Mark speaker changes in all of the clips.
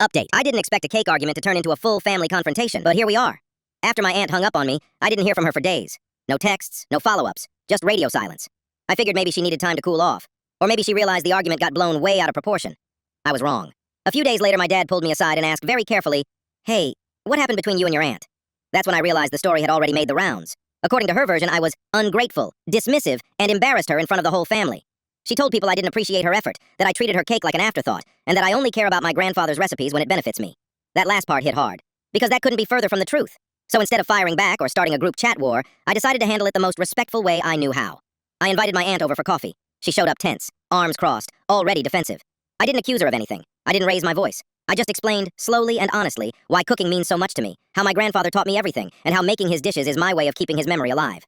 Speaker 1: Update. I didn't expect a cake argument to turn into a full family confrontation, but here we are. After my aunt hung up on me, I didn't hear from her for days. No texts, no follow-ups, just radio silence. I figured maybe she needed time to cool off. Or maybe she realized the argument got blown way out of proportion. I was wrong. A few days later, my dad pulled me aside and asked very carefully, "Hey, what happened between you and your aunt?" That's when I realized the story had already made the rounds. According to her version, I was ungrateful, dismissive, and embarrassed her in front of the whole family. She told people I didn't appreciate her effort, that I treated her cake like an afterthought, and that I only care about my grandfather's recipes when it benefits me. That last part hit hard, because that couldn't be further from the truth. So instead of firing back or starting a group chat war, I decided to handle it the most respectful way I knew how. I invited my aunt over for coffee. She showed up tense, arms crossed, already defensive. I didn't accuse her of anything. I didn't raise my voice. I just explained, slowly and honestly, why cooking means so much to me, how my grandfather taught me everything, and how making his dishes is my way of keeping his memory alive.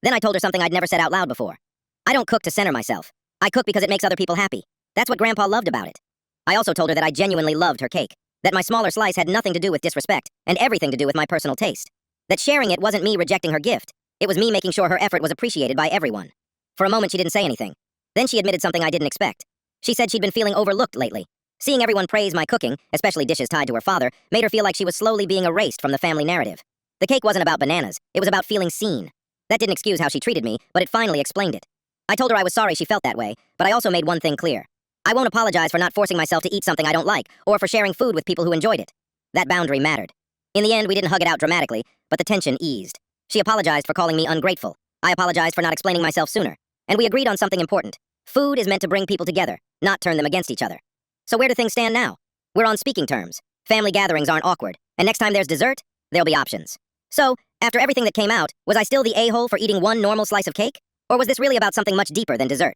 Speaker 1: Then I told her something I'd never said out loud before. I don't cook to center myself. I cook because it makes other people happy. That's what Grandpa loved about it. I also told her that I genuinely loved her cake, that my smaller slice had nothing to do with disrespect, and everything to do with my personal taste. That sharing it wasn't me rejecting her gift. It was me making sure her effort was appreciated by everyone. For a moment, she didn't say anything. Then she admitted something I didn't expect. She said she'd been feeling overlooked lately. Seeing everyone praise my cooking, especially dishes tied to her father, made her feel like she was slowly being erased from the family narrative. The cake wasn't about bananas. It was about feeling seen. That didn't excuse how she treated me, but it finally explained it. I told her I was sorry she felt that way, but I also made one thing clear. I won't apologize for not forcing myself to eat something I don't like, or for sharing food with people who enjoyed it. That boundary mattered. In the end, we didn't hug it out dramatically, but the tension eased. She apologized for calling me ungrateful. I apologized for not explaining myself sooner. And we agreed on something important. Food is meant to bring people together, not turn them against each other. So where do things stand now? We're on speaking terms. Family gatherings aren't awkward, and next time there's dessert, there'll be options. So, after everything that came out, was I still the a-hole for eating one normal slice of cake? Or was this really about something much deeper than dessert?